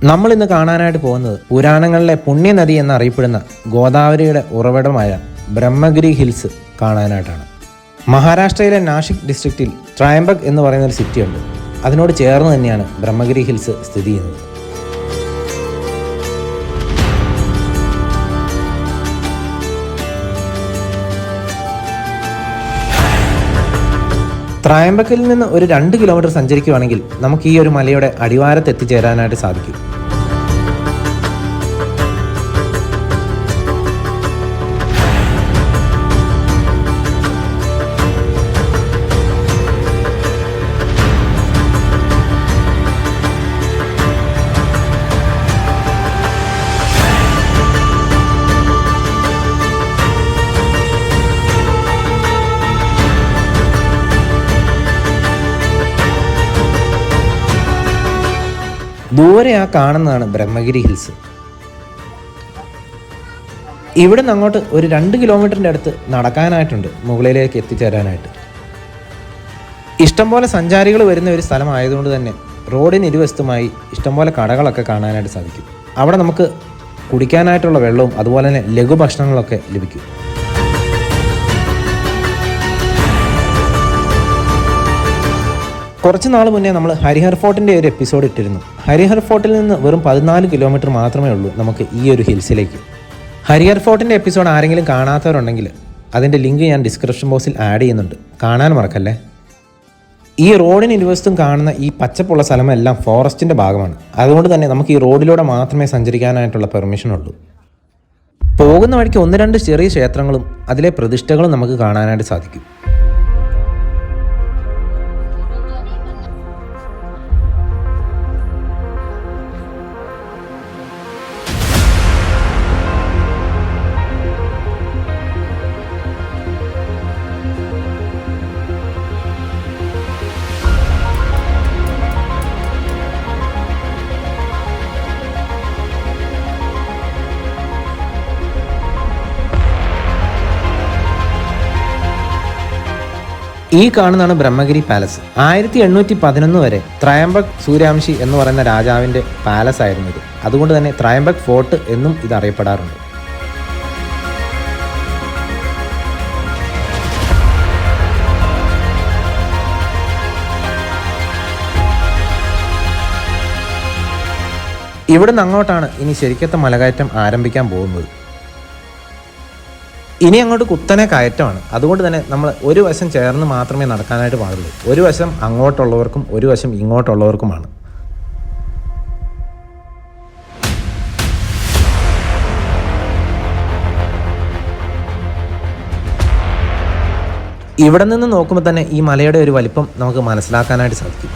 നമ്മൾ ഇന്ന് കാണാനായിട്ട് പോകുന്നത് പുരാണങ്ങളിലെ പുണ്യനദി എന്നറിയപ്പെടുന്ന ഗോദാവരിയുടെ ഉറവിടമായ ബ്രഹ്മഗിരി ഹിൽസ് കാണാനായിട്ടാണ്. മഹാരാഷ്ട്രയിലെ നാഷിക് ഡിസ്ട്രിക്റ്റിൽ ട്രൈംബക് എന്ന് പറയുന്ന ഒരു സിറ്റിയുണ്ട്. അതിനോട് ചേർന്ന് തന്നെയാണ് ബ്രഹ്മഗിരി ഹിൽസ് സ്ഥിതി ചെയ്യുന്നത്. ത്രയംബക്കിൽ നിന്ന് ഒരു 2 കിലോമീറ്റർ സഞ്ചരിക്കുകയാണെങ്കിൽ നമുക്ക് ഈ ഒരു മലയുടെ അടിവാരത്ത് എത്തിച്ചേരാനായിട്ട് സാധിക്കും. ദൂരെ ആ കാണുന്നതാണ് ബ്രഹ്മഗിരി ഹിൽസ്. ഇവിടെ നിന്ന് അങ്ങോട്ട് ഒരു 2 കിലോമീറ്ററിൻ്റെ അടുത്ത് നടക്കാനായിട്ടുണ്ട് മുകളിലേക്ക് എത്തിച്ചേരാനായിട്ട്. ഇഷ്ടംപോലെ സഞ്ചാരികൾ വരുന്ന ഒരു സ്ഥലമായതുകൊണ്ട് തന്നെ റോഡിന് ഇരുവശത്തുമായി ഇഷ്ടംപോലെ കടകളൊക്കെ കാണാനായിട്ട് സാധിക്കും. അവിടെ നമുക്ക് കുടിക്കാനായിട്ടുള്ള വെള്ളവും അതുപോലെ തന്നെ ലഘുഭക്ഷണങ്ങളൊക്കെ ലഭിക്കും. കുറച്ച് നാൾ മുന്നേ നമ്മൾ ഹരിഹർ ഫോർട്ടിൻ്റെ ഒരു എപ്പിസോഡ് ഇട്ടിരുന്നു. ഹരിഹർ ഫോർട്ടിൽ നിന്ന് വെറും 14 കിലോമീറ്റർ മാത്രമേ ഉള്ളൂ നമുക്ക് ഈ ഒരു ഹിൽസിലേക്ക്. ഹരിഹർ ഫോർട്ടിൻ്റെ എപ്പിസോഡ് ആരെങ്കിലും കാണാത്തവരുണ്ടെങ്കിൽ അതിൻ്റെ ലിങ്ക് ഞാൻ ഡിസ്ക്രിപ്ഷൻ ബോക്സിൽ ആഡ് ചെയ്യുന്നുണ്ട്, കാണാൻ മറക്കല്ലേ. ഈ റോഡിന് ഇരുവശത്തും കാണുന്ന ഈ പച്ചപ്പുള്ള സ്ഥലമെല്ലാം ഫോറസ്റ്റിൻ്റെ ഭാഗമാണ്. അതുകൊണ്ട് തന്നെ നമുക്ക് ഈ റോഡിലൂടെ മാത്രമേ സഞ്ചരിക്കാനായിട്ടുള്ള പെർമിഷൻ ഉള്ളൂ. പോകുന്ന വഴിക്ക് 1-2 ചെറിയ ക്ഷേത്രങ്ങളും അതിലെ പ്രതിഷ്ഠകളും നമുക്ക് കാണാനായിട്ട് സാധിക്കും. ഈ കാണുന്നതാണ് ബ്രഹ്മഗിരി പാലസ്. 1811 വരെ ത്രയംബക് സൂര്യാംശി എന്ന് പറയുന്ന രാജാവിൻ്റെ പാലസ് ആയിരുന്നു ഇത്. അതുകൊണ്ട് തന്നെ ത്രയംബക് ഫോർട്ട് എന്നും ഇത് അറിയപ്പെടാറുണ്ട്. ഇവിടെ നിന്ന് അങ്ങോട്ടാണ് ഇനി ശരിക്കത്തെ മലകയറ്റം ആരംഭിക്കാൻ പോകുന്നത്. ഇനി അങ്ങോട്ട് കുത്തനെ കയറ്റമാണ്. അതുകൊണ്ട് തന്നെ നമ്മൾ ഒരു വശം ചേർന്ന് മാത്രമേ നടക്കാനായിട്ട് പാടുള്ളൂ. ഒരു വശം അങ്ങോട്ടുള്ളവർക്കും ഒരു വശം ഇങ്ങോട്ടുള്ളവർക്കുമാണ്. ഇവിടെ നിന്ന് നോക്കുമ്പോൾ തന്നെ ഈ മലയുടെ ഒരു വലിപ്പം നമുക്ക് മനസ്സിലാക്കാനായിട്ട് സാധിക്കും.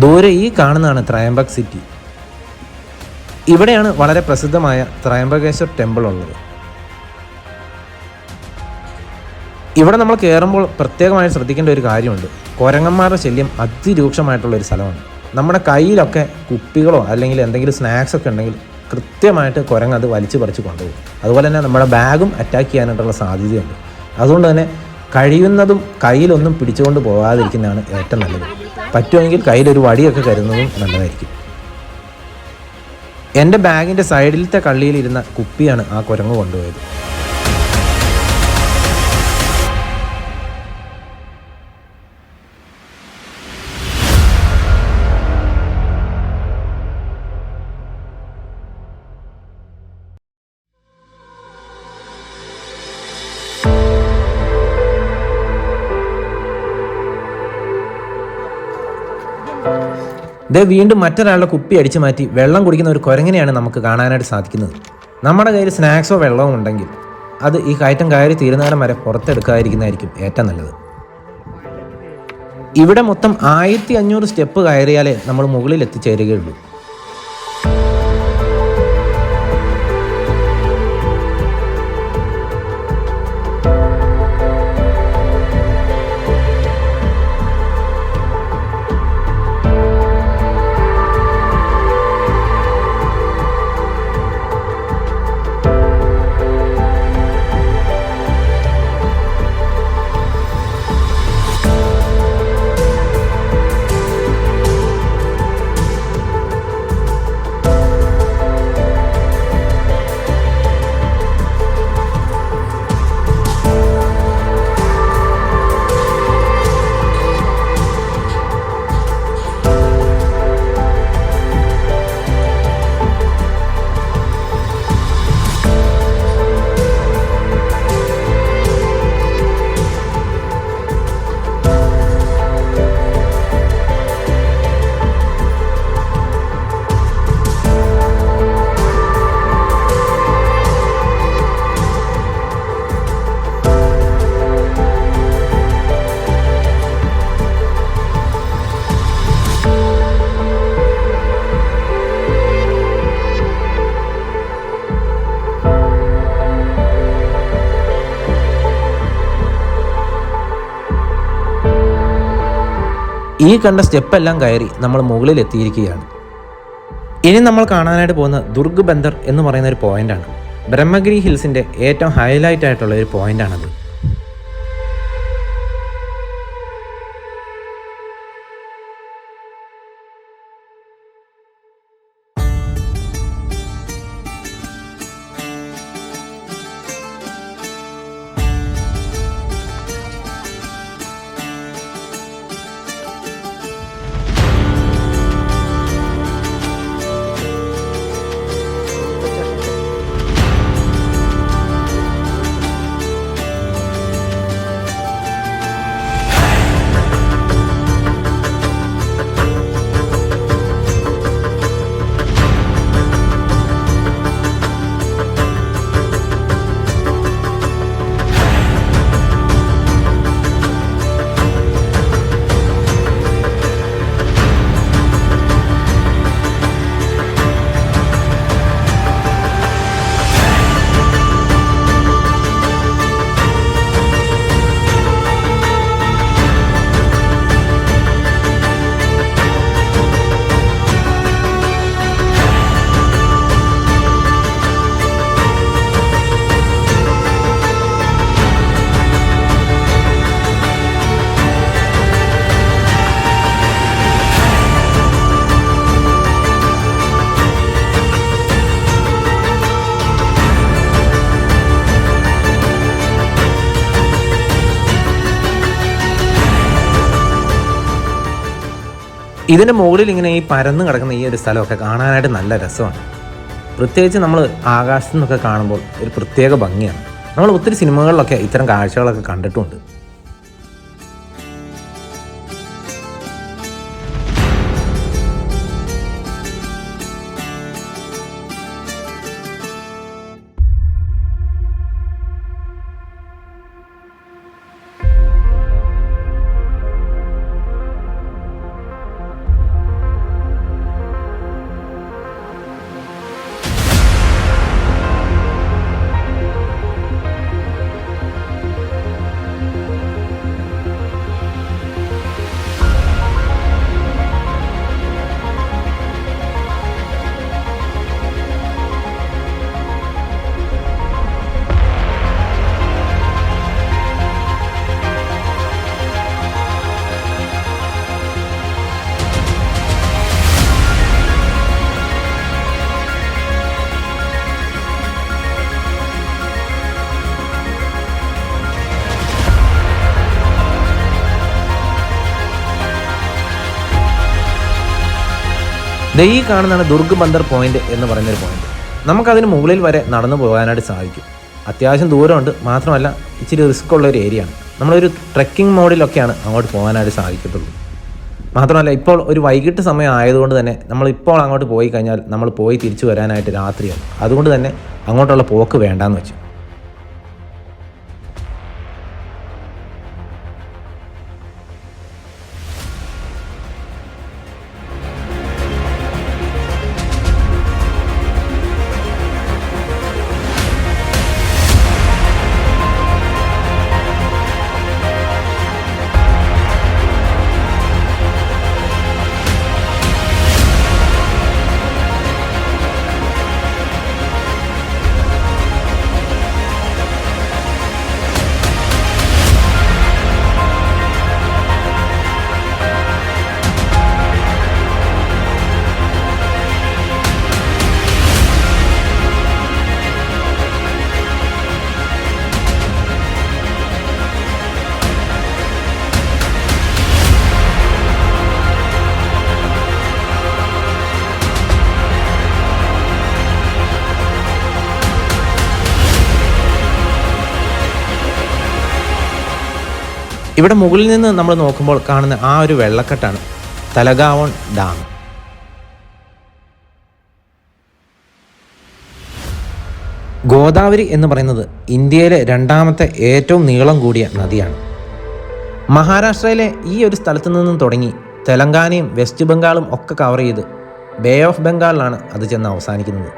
ദൂരെ ഈ കാണുന്നതാണ് ത്രയംബക് സിറ്റി. ഇവിടെയാണ് വളരെ പ്രസിദ്ധമായ ത്രയംബകേശ്വർ ടെമ്പിൾ ഉള്ളത്. ഇവിടെ നമ്മൾ കയറുമ്പോൾ പ്രത്യേകമായി ശ്രദ്ധിക്കേണ്ട ഒരു കാര്യമുണ്ട്. കുരങ്ങന്മാരുടെ ശല്യം അതിരൂക്ഷമായിട്ടുള്ളൊരു സ്ഥലമാണ്. നമ്മുടെ കയ്യിലൊക്കെ കുപ്പികളോ അല്ലെങ്കിൽ എന്തെങ്കിലും സ്നാക്സ് ഒക്കെ ഉണ്ടെങ്കിൽ കൃത്യമായിട്ട് കുരങ്ങ് അത് വലിച്ചു പറിച്ച് കൊണ്ടുപോകും. അതുപോലെ തന്നെ നമ്മുടെ ബാഗും അറ്റാക്ക് ചെയ്യാനായിട്ടുള്ള സാധ്യതയുണ്ട്. അതുകൊണ്ട് തന്നെ കഴിയുന്നതും കയ്യിലൊന്നും പിടിച്ചുകൊണ്ട് പോകാതിരിക്കുന്നതാണ് ഏറ്റവും നല്ലത്. പറ്റുമെങ്കിൽ കയ്യിലൊരു വടിയൊക്കെ കരുതുന്നതും നല്ലതായിരിക്കും. എൻ്റെ ബാഗിൻ്റെ സൈഡിലത്തെ കള്ളിയിലിരുന്ന കുപ്പിയാണ് ആ കുരങ്ങ് കൊണ്ടുപോയത്. ഇത് വീണ്ടും മറ്റൊരാളുടെ കുപ്പി അടിച്ചു മാറ്റി വെള്ളം കുടിക്കുന്ന ഒരു കുരങ്ങനെയാണ് നമുക്ക് കാണാനായിട്ട് സാധിക്കുന്നത്. നമ്മുടെ കയ്യിൽ സ്നാക്സോ വെള്ളമോ ഉണ്ടെങ്കിൽ അത് ഈ കയറ്റം കയറി തീരുന്നേരം വരെ പുറത്തെടുക്കാതിരിക്കുന്നതായിരിക്കും ഏറ്റവും നല്ലത്. ഇവിടെ മൊത്തം 1500 സ്റ്റെപ്പ് കയറിയാലേ നമ്മൾ മുകളിൽ എത്തിച്ചേരുകയുള്ളൂ. ഈ കണ്ട സ്റ്റെപ്പെല്ലാം കയറി നമ്മൾ മുകളിൽ എത്തിയിരിക്കുകയാണ്. ഇനി നമ്മൾ കാണാനായിട്ട് പോകുന്ന ദുർഗ് ബന്ദർ എന്ന് പറയുന്ന ഒരു പോയിൻ്റാണ്. ബ്രഹ്മഗിരി ഹിൽസിൻ്റെ ഏറ്റവും ഹൈലൈറ്റ് ആയിട്ടുള്ള ഒരു പോയിൻ്റാണത്. ഇതിൻ്റെ മുകളിൽ ഇങ്ങനെ ഈ പരന്ന് കിടക്കുന്ന ഈ ഒരു സ്ഥലമൊക്കെ കാണാനായിട്ട് നല്ല രസമാണ്. പ്രത്യേകിച്ച് നമ്മൾ ആകാശത്തു നിന്നൊക്കെ കാണുമ്പോൾ ഒരു പ്രത്യേക ഭംഗിയാണ്. നമ്മൾ ഒത്തിരി സിനിമകളിലൊക്കെ ഇത്തരം കാഴ്ചകളൊക്കെ കണ്ടിട്ടുണ്ട്. ഈ കാണുന്നതാണ് ദുർഗ് ബന്ദർ പോയിന്റ് എന്ന് പറയുന്നൊരു പോയിന്റ്. നമുക്കതിന് മുകളിൽ വരെ നടന്നു പോകാനായിട്ട് സാധിക്കും. അത്യാവശ്യം ദൂരമുണ്ട്, മാത്രമല്ല ഇച്ചിരി റിസ്ക് ഉള്ള ഒരു ഏരിയയാണ്. നമ്മളൊരു ട്രെക്കിംഗ് മോഡിലൊക്കെയാണ് അങ്ങോട്ട് പോകാനായിട്ട് സാധിക്കത്തുള്ളൂ. മാത്രമല്ല ഇപ്പോൾ ഒരു വൈകിട്ട് സമയം ആയതുകൊണ്ട് തന്നെ നമ്മളിപ്പോൾ അങ്ങോട്ട് പോയി കഴിഞ്ഞാൽ നമ്മൾ പോയി തിരിച്ചു വരാനായിട്ട് രാത്രിയാവും. അതുകൊണ്ട് തന്നെ അങ്ങോട്ടുള്ള പോക്ക് വേണ്ടാന്ന് വെച്ചു. ഇവിടെ മുകളിൽ നിന്ന് നമ്മൾ നോക്കുമ്പോൾ കാണുന്ന ആ ഒരു വെള്ളക്കെട്ടാണ് തലഗാവോൺ ഡാം. ഗോദാവരി എന്ന് പറയുന്നത് ഇന്ത്യയിലെ രണ്ടാമത്തെ ഏറ്റവും നീളം കൂടിയ നദിയാണ്. മഹാരാഷ്ട്രയിലെ ഈ ഒരു സ്ഥലത്തു നിന്നും തുടങ്ങി തെലങ്കാനയും വെസ്റ്റ് ബംഗാളും ഒക്കെ കവർ ചെയ്ത് ബേ ഓഫ് ബംഗാളിലാണ് അത് ചെന്ന് അവസാനിക്കുന്നത്.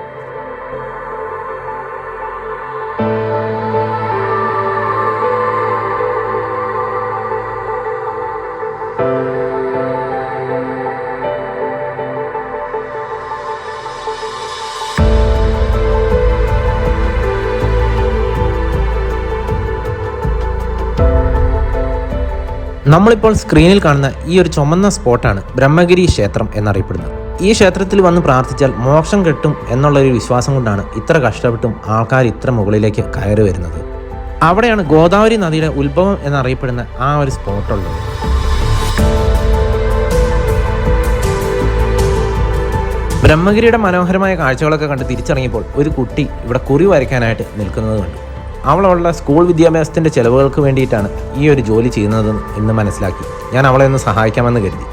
നമ്മളിപ്പോൾ സ്ക്രീനിൽ കാണുന്ന ഈ ഒരു ചുമന്ന സ്പോട്ടാണ് ബ്രഹ്മഗിരി ക്ഷേത്രം എന്നറിയപ്പെടുന്നത്. ഈ ക്ഷേത്രത്തിൽ വന്ന് പ്രാർത്ഥിച്ചാൽ മോക്ഷം കിട്ടും എന്നുള്ളൊരു വിശ്വാസം കൊണ്ടാണ് ഇത്ര കഷ്ടപ്പെട്ടും ആൾക്കാർ ഇത്ര മുകളിലേക്ക് കയറി വരുന്നത്. അവിടെയാണ് ഗോദാവരി നദിയുടെ ഉത്ഭവം എന്നറിയപ്പെടുന്ന ആ ഒരു സ്പോട്ടുള്ളത്. ബ്രഹ്മഗിരിയുടെ മനോഹരമായ കാഴ്ചകളൊക്കെ കണ്ട് തിരിച്ചറിഞ്ഞപ്പോൾ ഒരു കുട്ടി ഇവിടെ കുറി വരയ്ക്കാനായിട്ട് നിൽക്കുന്നത് കണ്ടു. അവളുടെ സ്കൂൾ വിദ്യാഭ്യാസത്തിൻ്റെ ചിലവുകൾക്ക് വേണ്ടിയിട്ടാണ് ഈ ഒരു ജോലി ചെയ്യുന്നതെന്ന് ഇന്ന് മനസ്സിലാക്കി ഞാൻ അവളെ ഒന്ന് സഹായിക്കാമെന്ന് കരുതി.